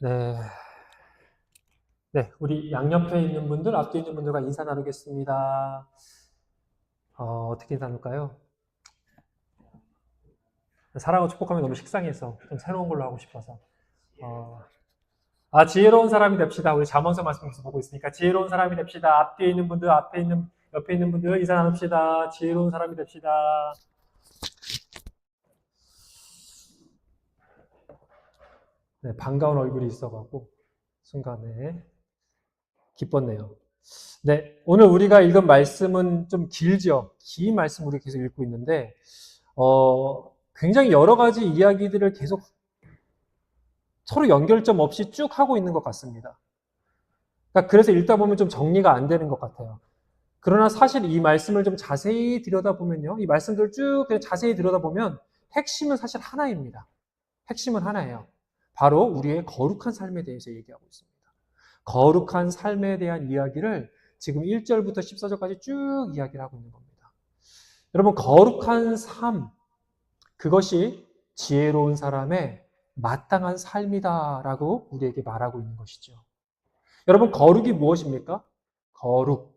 네. 네, 우리 양옆에 있는 분들, 앞뒤에 있는 분들과 인사 나누겠습니다. 어떻게 나눌까요? 사랑하고 축복하면 너무 식상해서 좀 새로운 걸로 하고 싶어서. 어, 지혜로운 사람이 됩시다. 우리 잠언서 말씀에서 보고 있으니까 지혜로운 사람이 됩시다. 앞뒤에 있는 분들, 옆에 있는 분들 인사 나눕시다. 지혜로운 사람이 됩시다. 네, 반가운 얼굴이 있어가지고 순간에 기뻤네요. 네, 오늘 우리가 읽은 말씀은 좀 길죠. 긴 말씀 우리 계속 읽고 있는데, 굉장히 여러 가지 이야기들을 계속 서로 연결점 없이 쭉 하고 있는 것 같습니다. 그러니까 그래서 읽다 보면 좀 정리가 안 되는 것 같아요. 그러나 사실 이 말씀을 좀 자세히 들여다보면요. 이 말씀들을 쭉 그냥 자세히 들여다보면 핵심은 사실 하나입니다. 핵심은 하나예요. 바로 우리의 거룩한 삶에 대해서 얘기하고 있습니다. 거룩한 삶에 대한 이야기를 지금 1절부터 14절까지 쭉 이야기를 하고 있는 겁니다. 여러분, 거룩한 삶, 그것이 지혜로운 사람의 마땅한 삶이다라고 우리에게 말하고 있는 것이죠. 여러분, 거룩이 무엇입니까? 거룩.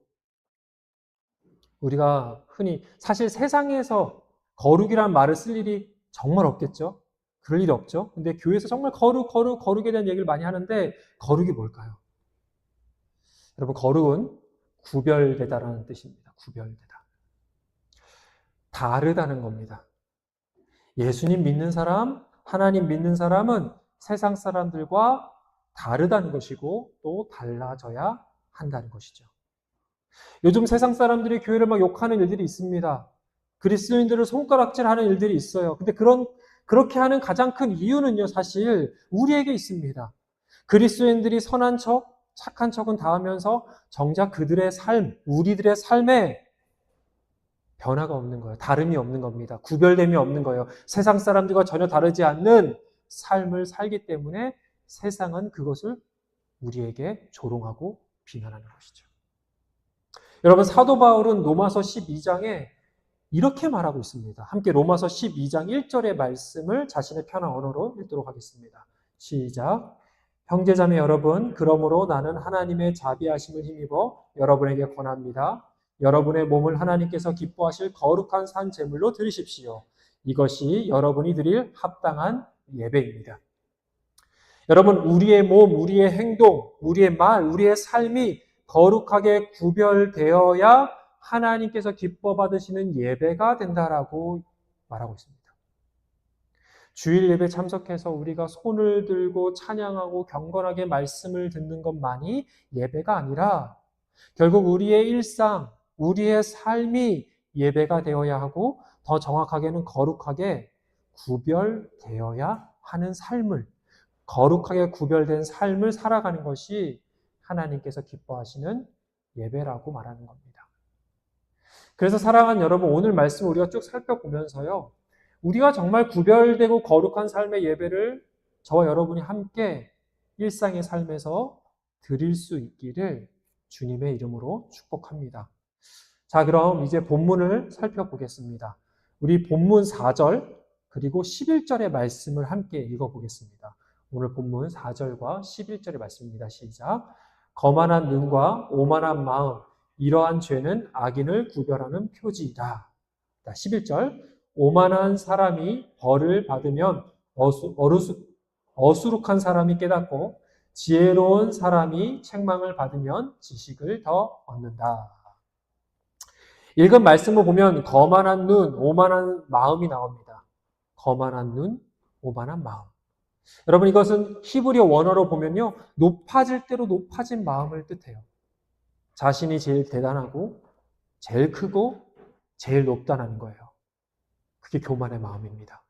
우리가 흔히 사실 세상에서 거룩이라는 말을 쓸 일이 정말 없겠죠? 그럴 일이 없죠? 근데 교회에서 정말 거룩에 대한 얘기를 많이 하는데 거룩이 뭘까요? 여러분, 거룩은 구별되다라는 뜻입니다. 구별되다. 다르다는 겁니다. 예수님 믿는 사람, 하나님 믿는 사람은 세상 사람들과 다르다는 것이고 또 달라져야 한다는 것이죠. 요즘 세상 사람들이 교회를 막 욕하는 일들이 있습니다. 그리스도인들을 손가락질하는 일들이 있어요. 근데 그렇게 하는 가장 큰 이유는요, 사실 우리에게 있습니다. 그리스도인들이 선한 척, 착한 척은 다 하면서 정작 그들의 삶, 우리들의 삶에 변화가 없는 거예요. 다름이 없는 겁니다. 구별됨이 없는 거예요. 세상 사람들과 전혀 다르지 않는 삶을 살기 때문에 세상은 그것을 우리에게 조롱하고 비난하는 것이죠. 여러분, 사도 바울은 로마서 12장에 이렇게 말하고 있습니다. 함께 로마서 12장 1절의 말씀을 자신의 편한 언어로 읽도록 하겠습니다. 시작. 형제자매 여러분, 그러므로 나는 하나님의 자비하심을 힘입어 여러분에게 권합니다. 여러분의 몸을 하나님께서 기뻐하실 거룩한 산 제물로 드리십시오. 이것이 여러분이 드릴 합당한 예배입니다. 여러분, 우리의 몸, 우리의 행동, 우리의 말, 우리의 삶이 거룩하게 구별되어야 하나님께서 기뻐 받으시는 예배가 된다라고 말하고 있습니다. 주일 예배 참석해서 우리가 손을 들고 찬양하고 경건하게 말씀을 듣는 것만이 예배가 아니라 결국 우리의 일상, 우리의 삶이 예배가 되어야 하고 더 정확하게는 거룩하게 구별되어야 하는 삶을, 거룩하게 구별된 삶을 살아가는 것이 하나님께서 기뻐하시는 예배라고 말하는 겁니다. 그래서 사랑하는 여러분, 오늘 말씀 우리가 쭉 살펴보면서요, 우리가 정말 구별되고 거룩한 삶의 예배를 저와 여러분이 함께 일상의 삶에서 드릴 수 있기를 주님의 이름으로 축복합니다. 자, 그럼 이제 본문을 살펴보겠습니다. 우리 본문 4절 그리고 11절의 말씀을 함께 읽어보겠습니다. 오늘 본문 4절과 11절의 말씀입니다. 시작. 거만한 눈과 오만한 마음, 이러한 죄는 악인을 구별하는 표지이다. 11절. 오만한 사람이 벌을 받으면 어수룩한 사람이 깨닫고 지혜로운 사람이 책망을 받으면 지식을 더 얻는다. 읽은 말씀을 보면 거만한 눈, 오만한 마음이 나옵니다. 거만한 눈, 오만한 마음. 여러분, 이것은 히브리어 원어로 보면요, 높아질 대로 높아진 마음을 뜻해요. 자신이 제일 대단하고 제일 크고 제일 높다는 거예요. 그게 교만의 마음입니다.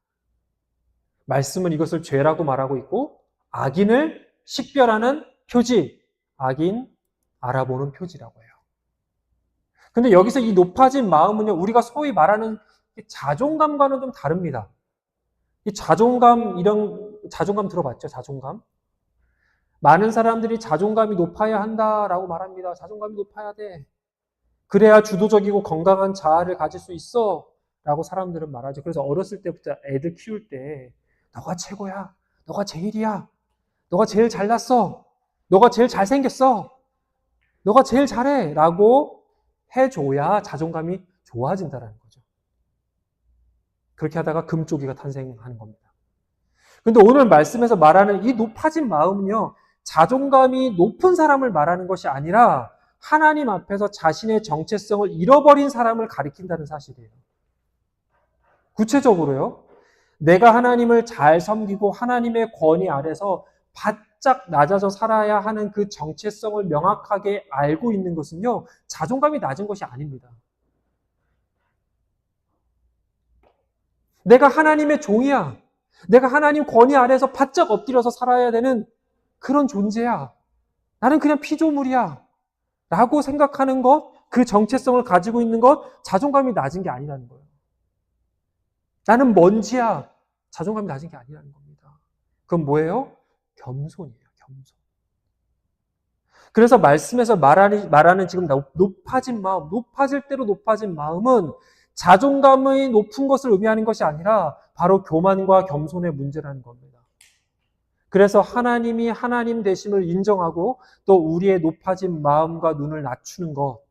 말씀은 이것을 죄라고 말하고 있고 악인을 식별하는 표지, 악인 알아보는 표지라고 해요. 근데 여기서 이 높아진 마음은요, 우리가 소위 말하는 자존감과는 좀 다릅니다. 이 자존감 들어봤죠? 자존감? 많은 사람들이 자존감이 높아야 한다라고 말합니다. 자존감이 높아야 돼. 그래야 주도적이고 건강한 자아를 가질 수 있어. 라고 사람들은 말하죠. 그래서 어렸을 때부터 애들 키울 때 너가 최고야. 너가 제일이야. 너가 제일 잘났어. 너가 제일 잘생겼어. 너가 제일 잘해. 라고 해줘야 자존감이 좋아진다는 거죠. 그렇게 하다가 금쪽이가 탄생하는 겁니다. 근데 오늘 말씀에서 말하는 이 높아진 마음은요, 자존감이 높은 사람을 말하는 것이 아니라 하나님 앞에서 자신의 정체성을 잃어버린 사람을 가리킨다는 사실이에요. 구체적으로요, 내가 하나님을 잘 섬기고 하나님의 권위 아래서 바짝 낮아져 살아야 하는 그 정체성을 명확하게 알고 있는 것은요, 자존감이 낮은 것이 아닙니다. 내가 하나님의 종이야. 내가 하나님 권위 아래서 바짝 엎드려서 살아야 되는 그런 존재야. 나는 그냥 피조물이야. 라고 생각하는 것, 그 정체성을 가지고 있는 것, 자존감이 낮은 게 아니라는 거예요. 나는 먼지야. 자존감이 낮은 게 아니라는 겁니다. 그건 뭐예요? 겸손이에요. 겸손. 그래서 말씀에서 말하는 지금 높아진 마음, 높아질 대로 높아진 마음은 자존감의 높은 것을 의미하는 것이 아니라 바로 교만과 겸손의 문제라는 겁니다. 그래서 하나님이 하나님 되심을 인정하고 또 우리의 높아진 마음과 눈을 낮추는 것,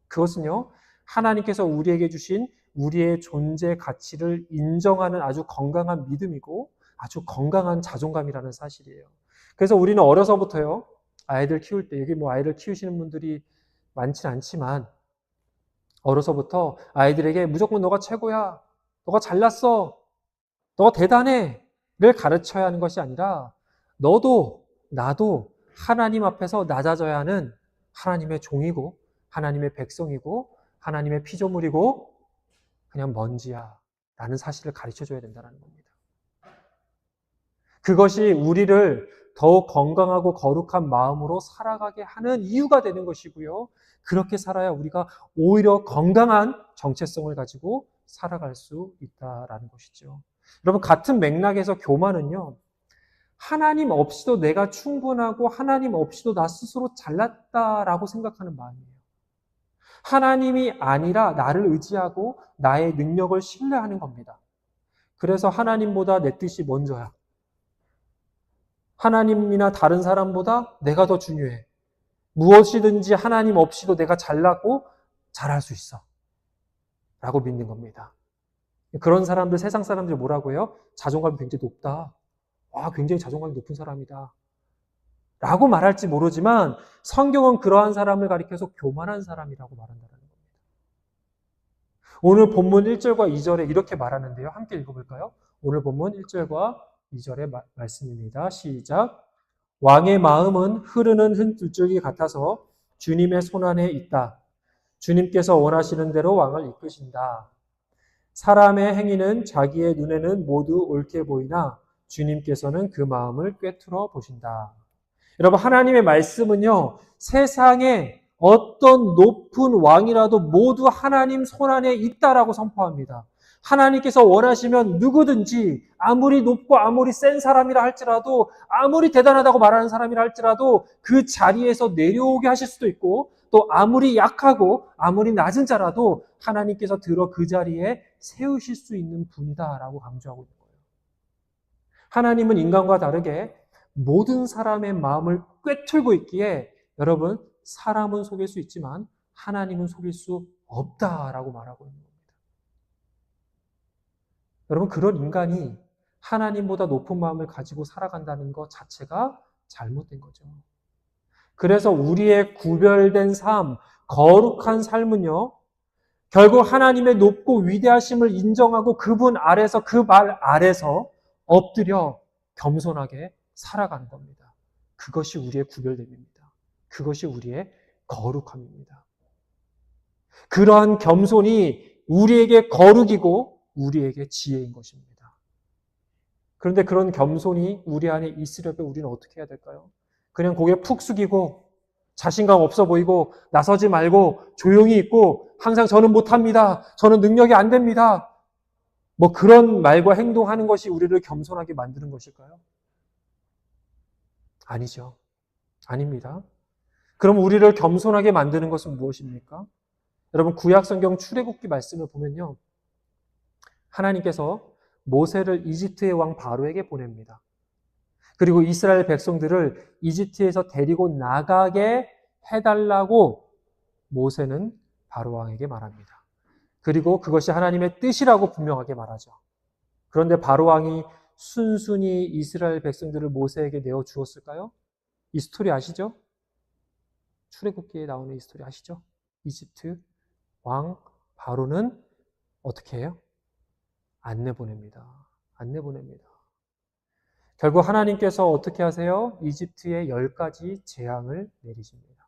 그것은요, 하나님께서 우리에게 주신 우리의 존재 가치를 인정하는 아주 건강한 믿음이고 아주 건강한 자존감이라는 사실이에요. 그래서 우리는 어려서부터요, 아이들 키울 때, 여기 뭐 아이를 키우시는 분들이 많진 않지만 어려서부터 아이들에게 무조건 너가 최고야, 너가 잘났어, 너가 대단해 를 가르쳐야 하는 것이 아니라 너도 나도 하나님 앞에서 낮아져야 하는 하나님의 종이고 하나님의 백성이고 하나님의 피조물이고 그냥 먼지야 라는 사실을 가르쳐줘야 된다는 겁니다. 그것이 우리를 더욱 건강하고 거룩한 마음으로 살아가게 하는 이유가 되는 것이고요. 그렇게 살아야 우리가 오히려 건강한 정체성을 가지고 살아갈 수 있다라는 것이죠. 여러분, 같은 맥락에서 교만은요, 하나님 없이도 내가 충분하고 하나님 없이도 나 스스로 잘났다라고 생각하는 마음이에요. 하나님이 아니라 나를 의지하고 나의 능력을 신뢰하는 겁니다. 그래서 하나님보다 내 뜻이 먼저야. 하나님이나 다른 사람보다 내가 더 중요해. 무엇이든지 하나님 없이도 내가 잘나고 잘할 수 있어. 라고 믿는 겁니다. 그런 사람들, 세상 사람들이 뭐라고 해요? 자존감이 굉장히 높다. 와, 굉장히 자존감이 높은 사람이다. 라고 말할지 모르지만 성경은 그러한 사람을 가리켜서 교만한 사람이라고 말한다는 겁니다. 오늘 본문 1절과 2절에 이렇게 말하는데요. 함께 읽어볼까요? 오늘 본문 1절과 2절의 말씀입니다. 시작. 왕의 마음은 흐르는 흔들줄기 같아서 주님의 손안에 있다. 주님께서 원하시는 대로 왕을 이끄신다. 사람의 행위는 자기의 눈에는 모두 옳게 보이나 주님께서는 그 마음을 꿰뚫어 보신다. 여러분, 하나님의 말씀은요, 세상에 어떤 높은 왕이라도 모두 하나님 손안에 있다라고 선포합니다. 하나님께서 원하시면 누구든지 아무리 높고 아무리 센 사람이라 할지라도 아무리 대단하다고 말하는 사람이라 할지라도 그 자리에서 내려오게 하실 수도 있고 또 아무리 약하고 아무리 낮은 자라도 하나님께서 들어 그 자리에 세우실 수 있는 분이다라고 강조하고 있는 거예요. 하나님은 인간과 다르게 모든 사람의 마음을 꿰뚫고 있기에 여러분, 사람은 속일 수 있지만 하나님은 속일 수 없다라고 말하고 있는 겁니다. 여러분, 그런 인간이 하나님보다 높은 마음을 가지고 살아간다는 것 자체가 잘못된 거죠. 그래서 우리의 구별된 삶, 거룩한 삶은요, 결국 하나님의 높고 위대하심을 인정하고 그분 아래서, 그 말 아래서 엎드려 겸손하게 살아가는 겁니다. 그것이 우리의 구별됨입니다. 그것이 우리의 거룩함입니다. 그러한 겸손이 우리에게 거룩이고 우리에게 지혜인 것입니다. 그런데 그런 겸손이 우리 안에 있으려면 우리는 어떻게 해야 될까요? 그냥 고개 푹 숙이고 자신감 없어 보이고 나서지 말고 조용히 있고 항상 저는 못합니다. 저는 능력이 안 됩니다. 뭐 그런 말과 행동하는 것이 우리를 겸손하게 만드는 것일까요? 아니죠. 아닙니다. 그럼 우리를 겸손하게 만드는 것은 무엇입니까? 여러분, 구약성경 출애굽기 말씀을 보면요, 하나님께서 모세를 이집트의 왕 바로에게 보냅니다. 그리고 이스라엘 백성들을 이집트에서 데리고 나가게 해달라고 모세는 바로왕에게 말합니다. 그리고 그것이 하나님의 뜻이라고 분명하게 말하죠. 그런데 바로왕이 순순히 이스라엘 백성들을 모세에게 내어주었을까요? 이 스토리 아시죠? 출애굽기에 나오는 이 스토리 아시죠? 이집트 왕 바로는 어떻게 해요? 안 내보냅니다. 안 내보냅니다. 결국 하나님께서 어떻게 하세요? 이집트에 10가지 재앙을 내리십니다.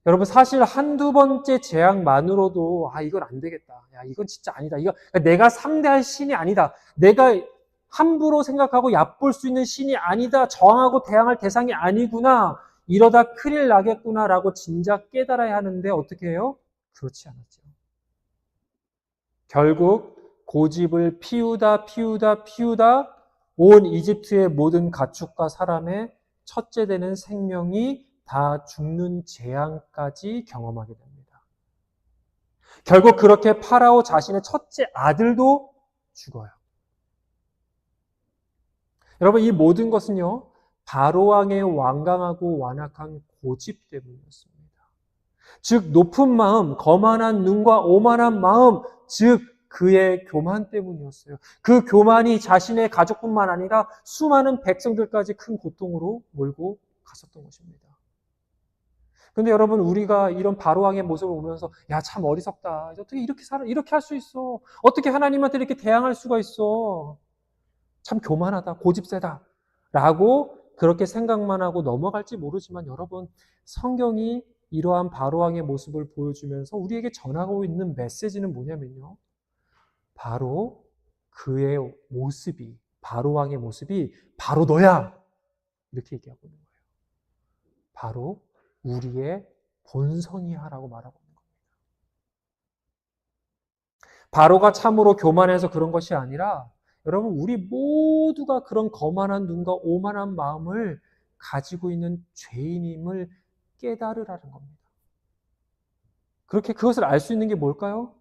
여러분 사실 한두 번째 재앙만으로도 이건 안 되겠다. 야 이건 진짜 아니다. 이거 내가 상대할 신이 아니다. 내가 함부로 생각하고 얕볼 수 있는 신이 아니다. 저항하고 대항할 대상이 아니구나. 이러다 큰일 나겠구나라고 진작 깨달아야 하는데 어떻게 해요? 그렇지 않았죠. 결국 고집을 피우다 온 이집트의 모든 가축과 사람의 첫째 되는 생명이 다 죽는 재앙까지 경험하게 됩니다. 결국 그렇게 파라오 자신의 첫째 아들도 죽어요. 여러분 이 모든 것은요 바로왕의 완강하고 완악한 고집 때문이었습니다. 즉 높은 마음, 거만한 눈과 오만한 마음, 즉 그의 교만 때문이었어요. 그 교만이 자신의 가족뿐만 아니라 수많은 백성들까지 큰 고통으로 몰고 갔었던 것입니다. 근데 여러분 우리가 이런 바로왕의 모습을 보면서 야 참 어리석다. 어떻게 이렇게 할 수 있어? 어떻게 하나님한테 이렇게 대항할 수가 있어? 참 교만하다. 고집세다. 라고 그렇게 생각만 하고 넘어갈지 모르지만 여러분 성경이 이러한 바로왕의 모습을 보여주면서 우리에게 전하고 있는 메시지는 뭐냐면요. 바로 그의 모습이 바로왕의 모습이 바로 너야. 이렇게 얘기하고 있는 거예요. 바로 우리의 본성이야 라고 말하고 있는 겁니다. 바로가 참으로 교만해서 그런 것이 아니라 여러분 우리 모두가 그런 거만한 눈과 오만한 마음을 가지고 있는 죄인임을 깨달으라는 겁니다. 그렇게 그것을 알 수 있는 게 뭘까요?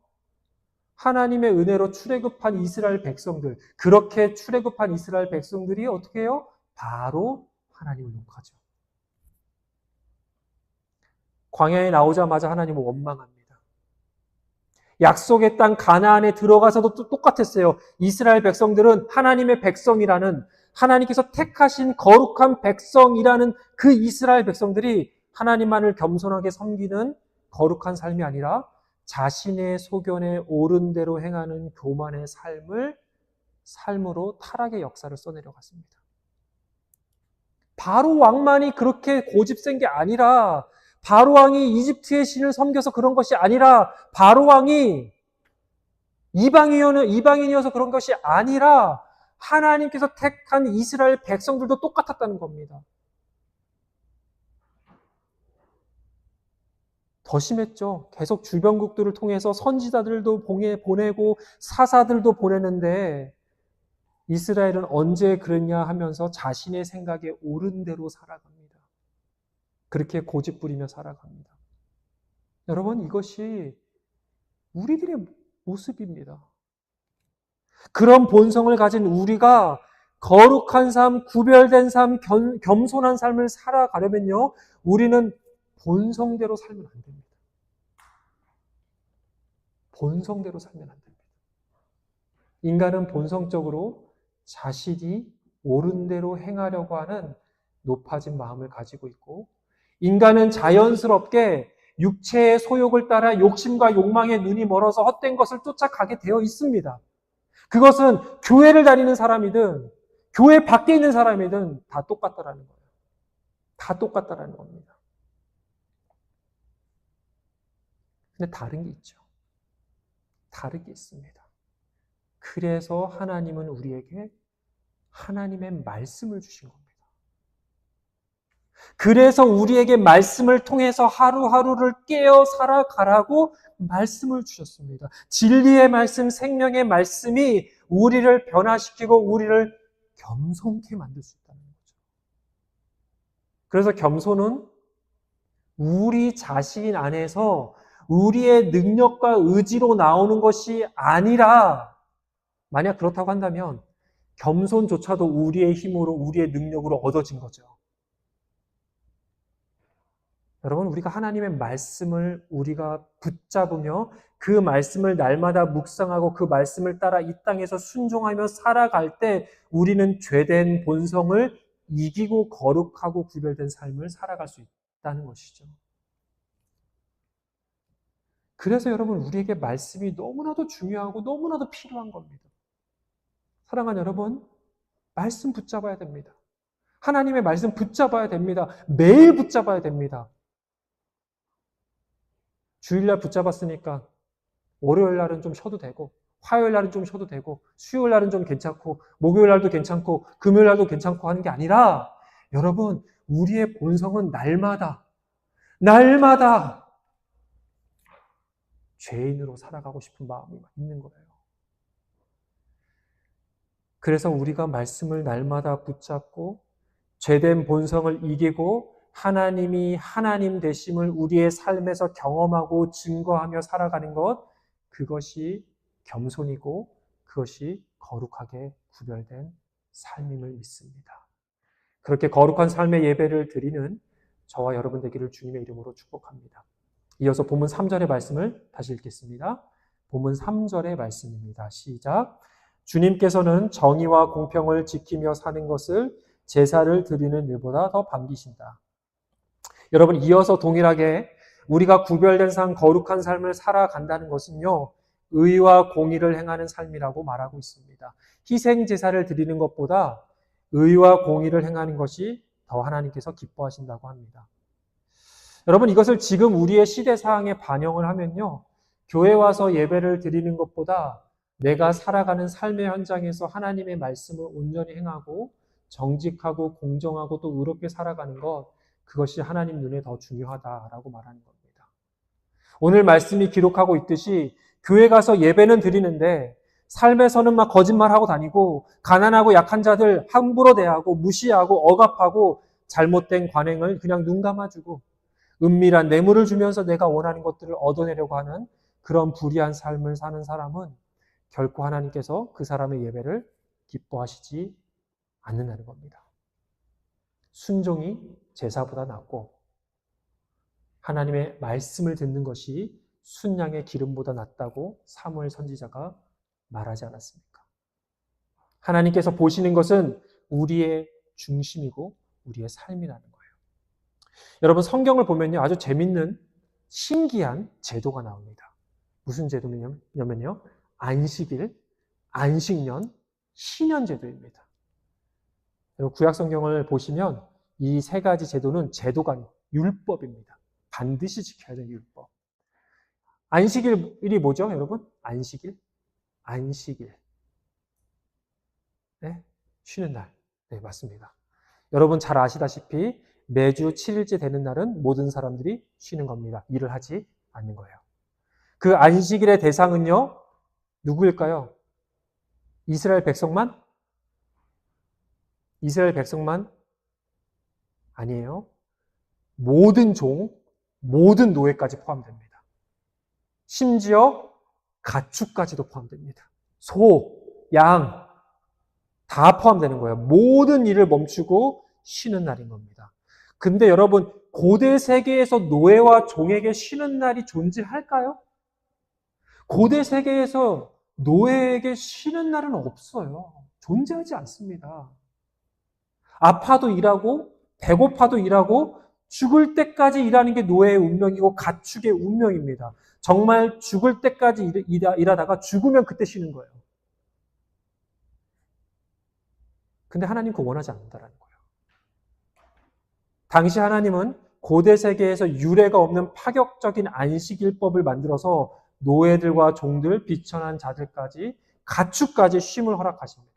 하나님의 은혜로 출애굽한 이스라엘 백성들, 그렇게 출애굽한 이스라엘 백성들이 어떻게 해요? 바로 하나님을 욕하죠. 광야에 나오자마자 하나님은 원망합니다. 약속의 땅 가나안에 들어가서도 또 똑같았어요. 이스라엘 백성들은 하나님의 백성이라는 하나님께서 택하신 거룩한 백성이라는 그 이스라엘 백성들이 하나님만을 겸손하게 섬기는 거룩한 삶이 아니라 자신의 소견에 옳은 대로 행하는 교만의 삶으로 타락의 역사를 써내려갔습니다. 바로 왕만이 그렇게 고집센 게 아니라 바로 왕이 이집트의 신을 섬겨서 그런 것이 아니라 바로 왕이 이방인이어서 그런 것이 아니라 하나님께서 택한 이스라엘 백성들도 똑같았다는 겁니다. 더 심했죠. 계속 주변국들을 통해서 선지자들도 보내고 사사들도 보내는데 이스라엘은 언제 그랬냐 하면서 자신의 생각에 옳은 대로 살아갑니다. 그렇게 고집 부리며 살아갑니다. 여러분 이것이 우리들의 모습입니다. 그런 본성을 가진 우리가 거룩한 삶, 구별된 삶, 겸손한 삶을 살아가려면요 우리는 본성대로 살면 안 됩니다. 본성대로 살면 안 됩니다. 인간은 본성적으로 자신이 옳은 대로 행하려고 하는 높아진 마음을 가지고 있고 인간은 자연스럽게 육체의 소욕을 따라 욕심과 욕망에 눈이 멀어서 헛된 것을 쫓아가게 되어 있습니다. 그것은 교회를 다니는 사람이든 교회 밖에 있는 사람이든 다 똑같다라는 거예요. 다 똑같다라는 겁니다. 근데 다른 게 있죠. 다른 게 있습니다. 그래서 하나님은 우리에게 하나님의 말씀을 주신 겁니다. 그래서 우리에게 말씀을 통해서 하루하루를 깨어 살아가라고 말씀을 주셨습니다. 진리의 말씀, 생명의 말씀이 우리를 변화시키고 우리를 겸손케 만들 수 있다는 거죠. 그래서 겸손은 우리 자신 안에서 우리의 능력과 의지로 나오는 것이 아니라 만약 그렇다고 한다면 겸손조차도 우리의 힘으로, 우리의 능력으로 얻어진 거죠. 여러분, 우리가 하나님의 말씀을 우리가 붙잡으며 그 말씀을 날마다 묵상하고 그 말씀을 따라 이 땅에서 순종하며 살아갈 때 우리는 죄된 본성을 이기고 거룩하고 구별된 삶을 살아갈 수 있다는 것이죠. 그래서 여러분, 우리에게 말씀이 너무나도 중요하고 너무나도 필요한 겁니다. 사랑하는 여러분, 말씀 붙잡아야 됩니다. 하나님의 말씀 붙잡아야 됩니다. 매일 붙잡아야 됩니다. 주일날 붙잡았으니까 월요일날은 좀 쉬어도 되고, 화요일날은 좀 쉬어도 되고, 수요일날은 좀 괜찮고, 목요일날도 괜찮고, 금요일날도 괜찮고 하는 게 아니라, 여러분, 우리의 본성은 날마다 죄인으로 살아가고 싶은 마음이 있는 거예요. 그래서 우리가 말씀을 날마다 붙잡고 죄된 본성을 이기고 하나님이 하나님 되심을 우리의 삶에서 경험하고 증거하며 살아가는 것, 그것이 겸손이고 그것이 거룩하게 구별된 삶임을 믿습니다. 그렇게 거룩한 삶의 예배를 드리는 저와 여러분 되기를 주님의 이름으로 축복합니다. 이어서 본문 3절의 말씀을 다시 읽겠습니다. 본문 3절의 말씀입니다. 시작. 주님께서는 정의와 공평을 지키며 사는 것을 제사를 드리는 일보다 더 반기신다. 여러분, 이어서 동일하게 우리가 구별된 삶, 거룩한 삶을 살아간다는 것은요, 의와 공의를 행하는 삶이라고 말하고 있습니다. 희생 제사를 드리는 것보다 의와 공의를 행하는 것이 더 하나님께서 기뻐하신다고 합니다. 여러분, 이것을 지금 우리의 시대사항에 반영을 하면요, 교회 와서 예배를 드리는 것보다 내가 살아가는 삶의 현장에서 하나님의 말씀을 온전히 행하고 정직하고 공정하고 또 의롭게 살아가는 것, 그것이 하나님 눈에 더 중요하다라고 말하는 겁니다. 오늘 말씀이 기록하고 있듯이 교회 가서 예배는 드리는데 삶에서는 막 거짓말하고 다니고 가난하고 약한 자들 함부로 대하고 무시하고 억압하고 잘못된 관행을 그냥 눈 감아주고 은밀한 뇌물을 주면서 내가 원하는 것들을 얻어내려고 하는 그런 불의한 삶을 사는 사람은 결코 하나님께서 그 사람의 예배를 기뻐하시지 않는다는 겁니다. 순종이 제사보다 낫고 하나님의 말씀을 듣는 것이 순양의 기름보다 낫다고 사무엘 선지자가 말하지 않았습니까? 하나님께서 보시는 것은 우리의 중심이고 우리의 삶이라는 거예요. 여러분, 성경을 보면요, 아주 재밌는 신기한 제도가 나옵니다. 무슨 제도냐면요, 안식일, 안식년, 신년 제도입니다. 여러분, 구약 성경을 보시면 이 세 가지 제도는 제도가 아니고 율법입니다. 반드시 지켜야 되는 율법. 안식일이 뭐죠, 여러분? 안식일. 네? 쉬는 날. 네, 맞습니다. 여러분 잘 아시다시피 매주 7일째 되는 날은 모든 사람들이 쉬는 겁니다. 일을 하지 않는 거예요. 그 안식일의 대상은요, 누구일까요? 이스라엘 백성만? 이스라엘 백성만? 아니에요. 모든 종, 모든 노예까지 포함됩니다. 심지어 가축까지도 포함됩니다. 소, 양, 다 포함되는 거예요. 모든 일을 멈추고 쉬는 날인 겁니다. 근데 여러분, 고대 세계에서 노예와 종에게 쉬는 날이 존재할까요? 고대 세계에서 노예에게 쉬는 날은 없어요. 존재하지 않습니다. 아파도 일하고 배고파도 일하고 죽을 때까지 일하는 게 노예의 운명이고 가축의 운명입니다. 정말 죽을 때까지 일하다가 죽으면 그때 쉬는 거예요. 근데 하나님 그거 원하지 않는다라는 거예요. 당시 하나님은 고대 세계에서 유례가 없는 파격적인 안식일법을 만들어서 노예들과 종들, 비천한 자들까지 가축까지 쉼을 허락하십니다.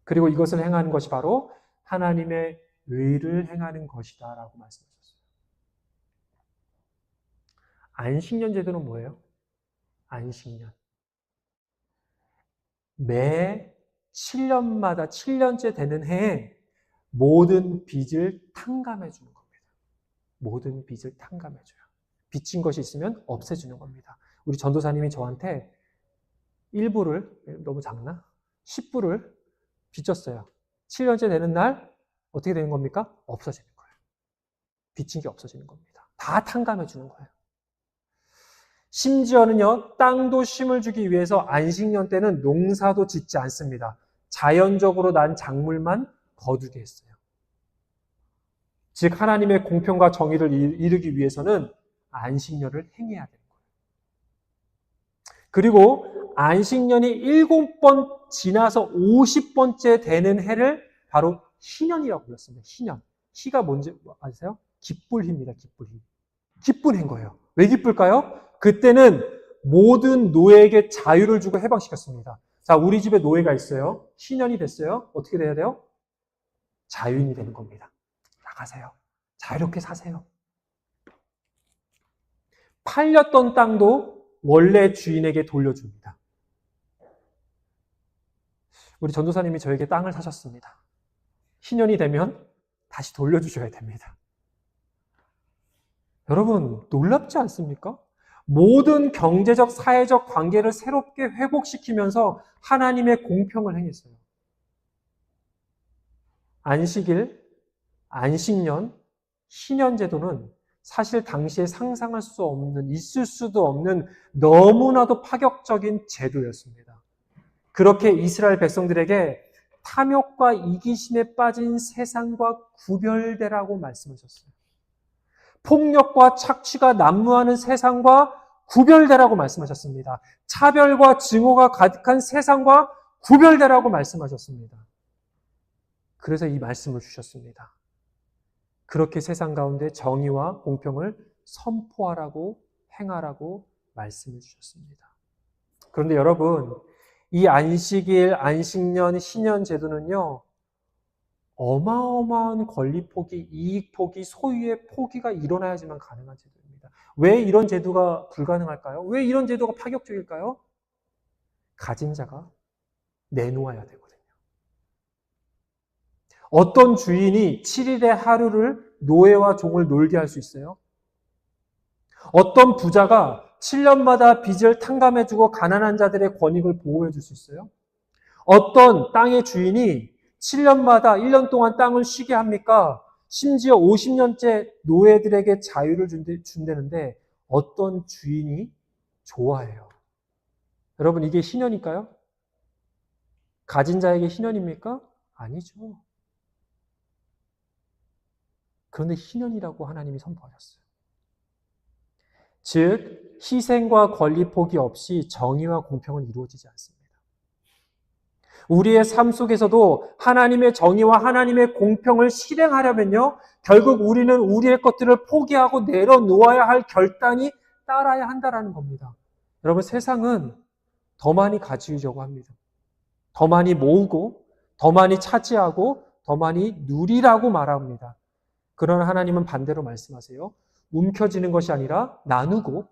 그리고 이것을 행하는 것이 바로 하나님의 의를 행하는 것이다라고 말씀하셨어요. 안식년 제도는 뭐예요? 안식년. 매 7년마다 7년째 되는 해에 모든 빚을 탕감해 주는 겁니다. 모든 빚을 탕감해 줘요. 빚진 것이 있으면 없애주는 겁니다. 우리 전도사님이 저한테 1불을, 너무 작나? 10불을 빚졌어요. 7년째 되는 날 어떻게 되는 겁니까? 없어지는 거예요. 빚진 게 없어지는 겁니다. 다 탕감해 주는 거예요. 심지어는요, 땅도 쉼을 주기 위해서 안식년 때는 농사도 짓지 않습니다. 자연적으로 난 작물만 거두게 했어요. 즉 하나님의 공평과 정의를 이루기 위해서는 안식년을 행해야 되는 거예요. 그리고 안식년이 7번 지나서 50번째 되는 해를 바로 희년이라고 불렀습니다. 희년. 희가 뭔지 아세요? 기쁠 희입니다. 기쁠 희. 기쁜 해인 거예요. 왜 기쁠까요? 그때는 모든 노예에게 자유를 주고 해방시켰습니다. 자, 우리 집에 노예가 있어요. 희년이 됐어요. 어떻게 돼야 돼요? 자유인이 되는 겁니다. 나가세요. 자유롭게 사세요. 팔렸던 땅도 원래 주인에게 돌려줍니다. 우리 전도사님이 저에게 땅을 사셨습니다. 희년이 되면 다시 돌려주셔야 됩니다. 여러분, 놀랍지 않습니까? 모든 경제적, 사회적 관계를 새롭게 회복시키면서 하나님의 공평을 행했어요. 안식일, 안식년, 희년제도는 사실 당시에 상상할 수 없는, 있을 수도 없는 너무나도 파격적인 제도였습니다. 그렇게 이스라엘 백성들에게 탐욕과 이기심에 빠진 세상과 구별되라고 말씀하셨어요. 폭력과 착취가 난무하는 세상과 구별되라고 말씀하셨습니다. 차별과 증오가 가득한 세상과 구별되라고 말씀하셨습니다. 그래서 이 말씀을 주셨습니다. 그렇게 세상 가운데 정의와 공평을 선포하라고 행하라고 말씀을 주셨습니다. 그런데 여러분, 이 안식일, 안식년, 희년 제도는요, 어마어마한 권리 포기, 이익 포기, 소유의 포기가 일어나야지만 가능한 제도입니다. 왜 이런 제도가 불가능할까요? 왜 이런 제도가 파격적일까요? 가진 자가 내놓아야 되거든요. 어떤 주인이 7일의 하루를 노예와 종을 놀게 할 수 있어요? 어떤 부자가 7년마다 빚을 탕감해주고 가난한 자들의 권익을 보호해줄 수 있어요? 어떤 땅의 주인이 7년마다 1년 동안 땅을 쉬게 합니까? 심지어 50년째 노예들에게 자유를 준다는데 어떤 주인이 좋아해요? 여러분, 이게 희년일까요? 가진 자에게 희년입니까? 아니죠. 그런데 희년이라고 하나님이 선포하셨어요. 즉, 희생과 권리 포기 없이 정의와 공평은 이루어지지 않습니다. 우리의 삶 속에서도 하나님의 정의와 하나님의 공평을 실행하려면요, 결국 우리는 우리의 것들을 포기하고 내려놓아야 할 결단이 따라야 한다는 겁니다. 여러분, 세상은 더 많이 가지려고 합니다. 더 많이 모으고, 더 많이 차지하고, 더 많이 누리라고 말합니다. 그러나 하나님은 반대로 말씀하세요. 움켜쥐는 것이 아니라 나누고,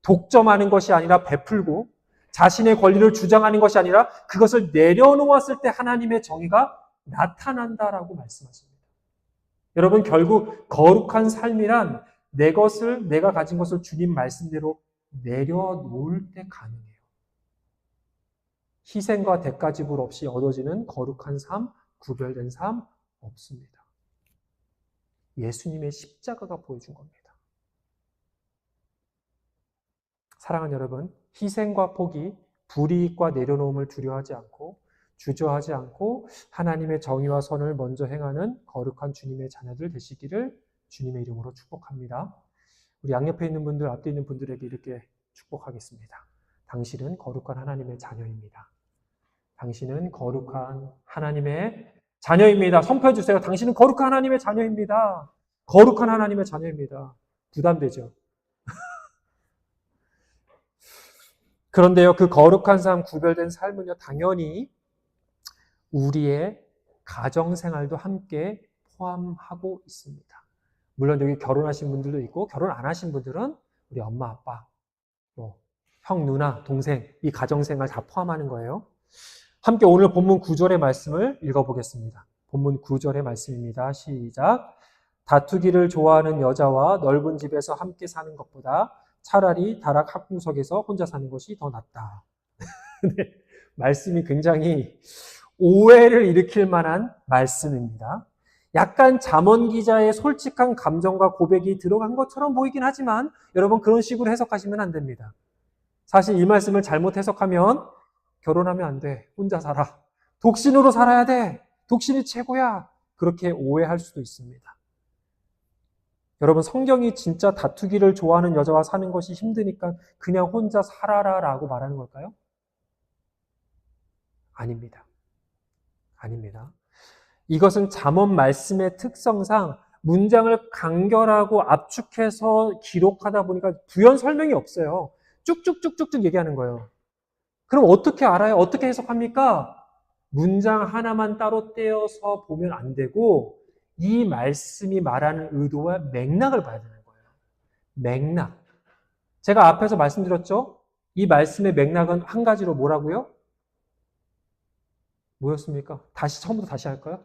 독점하는 것이 아니라 베풀고, 자신의 권리를 주장하는 것이 아니라 그것을 내려놓았을 때 하나님의 정의가 나타난다라고 말씀하십니다. 여러분, 결국 거룩한 삶이란 내 것을, 내가 가진 것을 주님 말씀대로 내려놓을 때 가능해요. 희생과 대가 지불 없이 얻어지는 거룩한 삶, 구별된 삶 없습니다. 예수님의 십자가가 보여준 겁니다. 사랑하는 여러분, 희생과 포기, 불이익과 내려놓음을 두려워하지 않고 주저하지 않고 하나님의 정의와 선을 먼저 행하는 거룩한 주님의 자녀들 되시기를 주님의 이름으로 축복합니다. 우리 양옆에 있는 분들, 앞에 있는 분들에게 이렇게 축복하겠습니다. 당신은 거룩한 하나님의 자녀입니다. 당신은 거룩한 하나님의 자녀입니다. 선포해 주세요. 당신은 거룩한 하나님의 자녀입니다. 거룩한 하나님의 자녀입니다. 부담되죠? 그런데요, 그 거룩한 삶, 구별된 삶은요, 당연히 우리의 가정생활도 함께 포함하고 있습니다. 물론 여기 결혼하신 분들도 있고, 결혼 안 하신 분들은 우리 엄마, 아빠, 형, 누나, 동생, 이 가정생활 다 포함하는 거예요. 함께 오늘 본문 9절의 말씀을 읽어보겠습니다. 본문 9절의 말씀입니다. 시작. 다투기를 좋아하는 여자와 넓은 집에서 함께 사는 것보다 차라리 다락 합궁석에서 혼자 사는 것이 더 낫다. 네, 말씀이 굉장히 오해를 일으킬 만한 말씀입니다. 약간 잠언 기자의 솔직한 감정과 고백이 들어간 것처럼 보이긴 하지만 여러분 그런 식으로 해석하시면 안 됩니다. 사실 이 말씀을 잘못 해석하면 결혼하면 안 돼. 혼자 살아. 독신으로 살아야 돼. 독신이 최고야. 그렇게 오해할 수도 있습니다. 여러분 성경이 진짜 다투기를 좋아하는 여자와 사는 것이 힘드니까 그냥 혼자 살아라 라고 말하는 걸까요? 아닙니다. 아닙니다. 이것은 잠언 말씀의 특성상 문장을 간결하고 압축해서 기록하다 보니까 부연 설명이 없어요. 쭉쭉쭉쭉쭉 얘기하는 거예요. 그럼 어떻게 알아요? 어떻게 해석합니까? 문장 하나만 따로 떼어서 보면 안 되고 이 말씀이 말하는 의도와 맥락을 봐야 되는 거예요. 맥락. 제가 앞에서 말씀드렸죠? 이 말씀의 맥락은 한 가지로 뭐라고요? 뭐였습니까? 처음부터 다시 할까요?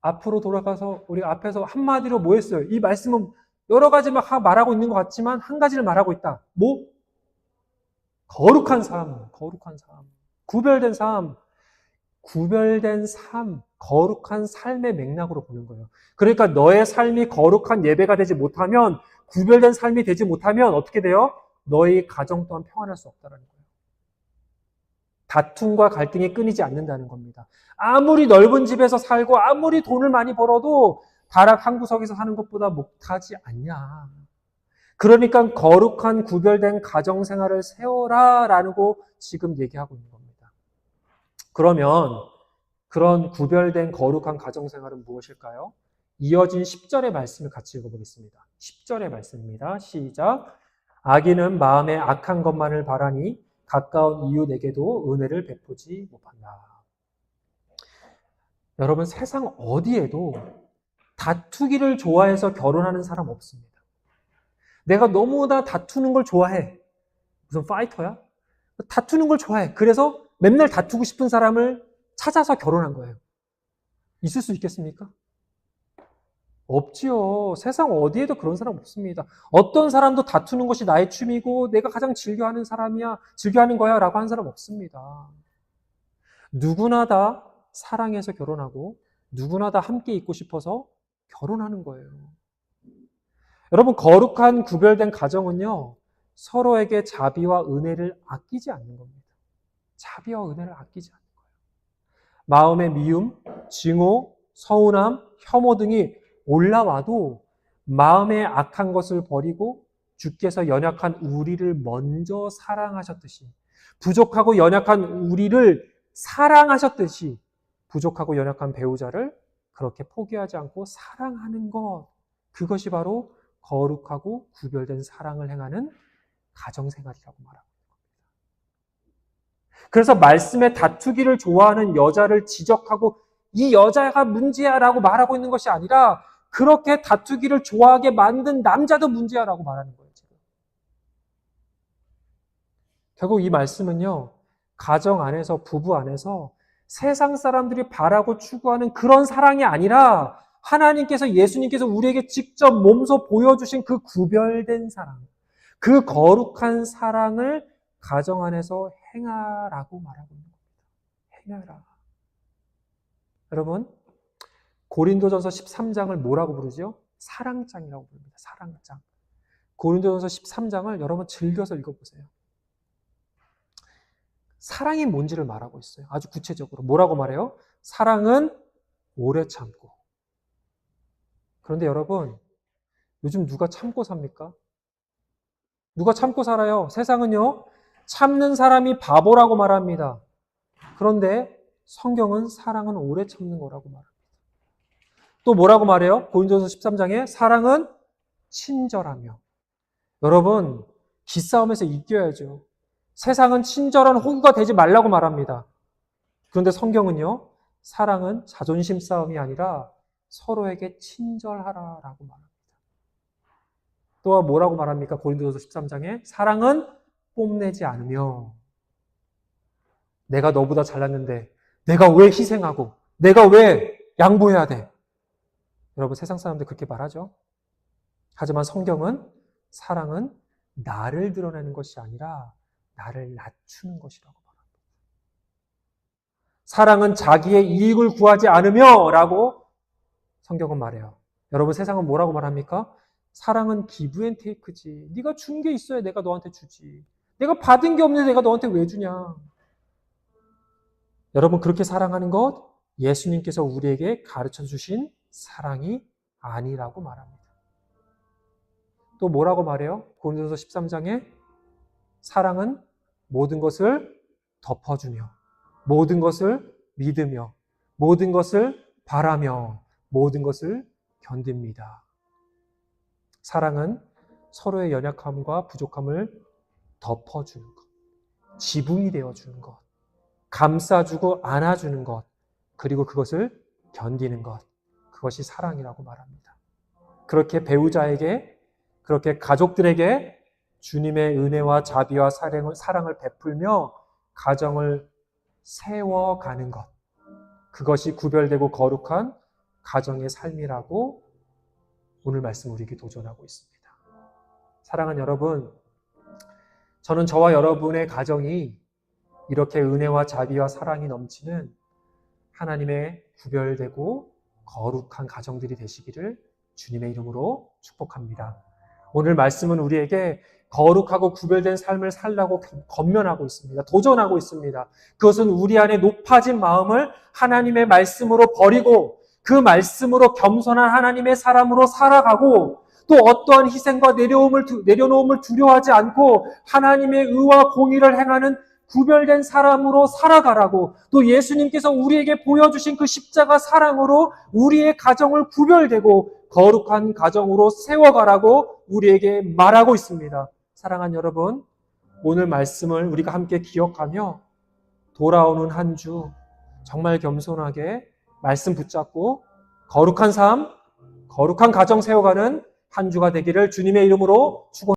앞으로 돌아가서 우리 앞에서 한마디로 뭐 했어요? 이 말씀은 여러 가지 막 말하고 있는 것 같지만 한 가지를 말하고 있다. 뭐? 거룩한 삶, 거룩한 삶. 구별된 삶, 구별된 삶, 거룩한 삶의 맥락으로 보는 거예요. 그러니까 너의 삶이 거룩한 예배가 되지 못하면, 구별된 삶이 되지 못하면 어떻게 돼요? 너의 가정 또한 평안할 수 없다는 거예요. 다툼과 갈등이 끊이지 않는다는 겁니다. 아무리 넓은 집에서 살고 아무리 돈을 많이 벌어도 다락 한 구석에서 사는 것보다 못하지 않냐. 그러니까 거룩한 구별된 가정생활을 세워라라고 지금 얘기하고 있는 겁니다. 그러면 그런 구별된 거룩한 가정생활은 무엇일까요? 이어진 10절의 말씀을 같이 읽어보겠습니다. 10절의 말씀입니다. 시작. 악인은 마음에 악한 것만을 바라니 가까운 이웃에게도 은혜를 베푸지 못한다. 여러분 세상 어디에도 다투기를 좋아해서 결혼하는 사람 없습니다. 내가 너무나 다투는 걸 좋아해. 무슨 파이터야? 다투는 걸 좋아해. 그래서 맨날 다투고 싶은 사람을 찾아서 결혼한 거예요. 있을 수 있겠습니까? 없지요. 세상 어디에도 그런 사람 없습니다. 어떤 사람도 다투는 것이 나의 취미고 내가 가장 즐겨하는 사람이야, 즐겨하는 거야 라고 하는 사람 없습니다. 누구나 다 사랑해서 결혼하고 누구나 다 함께 있고 싶어서 결혼하는 거예요. 여러분 거룩한 구별된 가정은요. 서로에게 자비와 은혜를 아끼지 않는 겁니다. 자비와 은혜를 아끼지 않는 거예요. 마음의 미움, 증오, 서운함, 혐오 등이 올라와도 마음의 악한 것을 버리고 주께서 연약한 우리를 먼저 사랑하셨듯이 부족하고 연약한 우리를 사랑하셨듯이 부족하고 연약한 배우자를 그렇게 포기하지 않고 사랑하는 것, 그것이 바로 거룩하고 구별된 사랑을 행하는 가정생활이라고 말합니다. 그래서 말씀에 다투기를 좋아하는 여자를 지적하고 이 여자가 문제야라고 말하고 있는 것이 아니라 그렇게 다투기를 좋아하게 만든 남자도 문제야라고 말하는 거예요. 지금. 결국 이 말씀은요. 가정 안에서 부부 안에서 세상 사람들이 바라고 추구하는 그런 사랑이 아니라 하나님께서 예수님께서 우리에게 직접 몸소 보여주신 그 구별된 사랑, 그 거룩한 사랑을 가정 안에서 행하라고 말하고 있는 겁니다. 행하라. 여러분, 고린도전서 13장을 뭐라고 부르죠? 사랑장이라고 부릅니다. 사랑장. 고린도전서 13장을 여러분 즐겨서 읽어보세요. 사랑이 뭔지를 말하고 있어요. 아주 구체적으로. 뭐라고 말해요? 사랑은 오래 참고. 그런데 여러분, 요즘 누가 참고 삽니까? 누가 참고 살아요? 세상은요, 참는 사람이 바보라고 말합니다. 그런데 성경은 사랑은 오래 참는 거라고 말합니다. 또 뭐라고 말해요? 고린도전서 13장에 사랑은 친절하며. 여러분, 기싸움에서 이겨야죠. 세상은 친절한 호구가 되지 말라고 말합니다. 그런데 성경은요, 사랑은 자존심 싸움이 아니라 서로에게 친절하라라고 말합니다. 또 뭐라고 말합니까? 고린도전서 13장에 사랑은 뽐내지 않으며 내가 너보다 잘났는데 내가 왜 희생하고 내가 왜 양보해야 돼? 여러분 세상 사람들 그렇게 말하죠. 하지만 성경은 사랑은 나를 드러내는 것이 아니라 나를 낮추는 것이라고 말합니다. 사랑은 자기의 이익을 구하지 않으며 라고 성경은 말해요. 여러분, 세상은 뭐라고 말합니까? 사랑은 기브 앤 테이크지. 네가 준 게 있어야 내가 너한테 주지. 내가 받은 게 없는데 내가 너한테 왜 주냐. 여러분, 그렇게 사랑하는 것 예수님께서 우리에게 가르쳐 주신 사랑이 아니라고 말합니다. 또 뭐라고 말해요? 고린도서 13장에 사랑은 모든 것을 덮어주며 모든 것을 믿으며 모든 것을 바라며 모든 것을 견딥니다. 사랑은 서로의 연약함과 부족함을 덮어주는 것, 지붕이 되어주는 것, 감싸주고 안아주는 것, 그리고 그것을 견디는 것, 그것이 사랑이라고 말합니다. 그렇게 배우자에게, 그렇게 가족들에게 주님의 은혜와 자비와 사랑을 베풀며 가정을 세워가는 것, 그것이 구별되고 거룩한 가정의 삶이라고 오늘 말씀 우리에게 도전하고 있습니다. 사랑하는 여러분, 저는 저와 여러분의 가정이 이렇게 은혜와 자비와 사랑이 넘치는 하나님의 구별되고 거룩한 가정들이 되시기를 주님의 이름으로 축복합니다. 오늘 말씀은 우리에게 거룩하고 구별된 삶을 살라고 권면하고 있습니다. 도전하고 있습니다. 그것은 우리 안에 높아진 마음을 하나님의 말씀으로 버리고 그 말씀으로 겸손한 하나님의 사람으로 살아가고 또 어떠한 희생과 내려놓음을 두려워하지 않고 하나님의 의와 공의를 행하는 구별된 사람으로 살아가라고, 또 예수님께서 우리에게 보여주신 그 십자가 사랑으로 우리의 가정을 구별되고 거룩한 가정으로 세워가라고 우리에게 말하고 있습니다. 사랑하는 여러분, 오늘 말씀을 우리가 함께 기억하며 돌아오는 한 주 정말 겸손하게 말씀 붙잡고 거룩한 삶, 거룩한 가정 세워가는 한 주가 되기를 주님의 이름으로 축원합니다.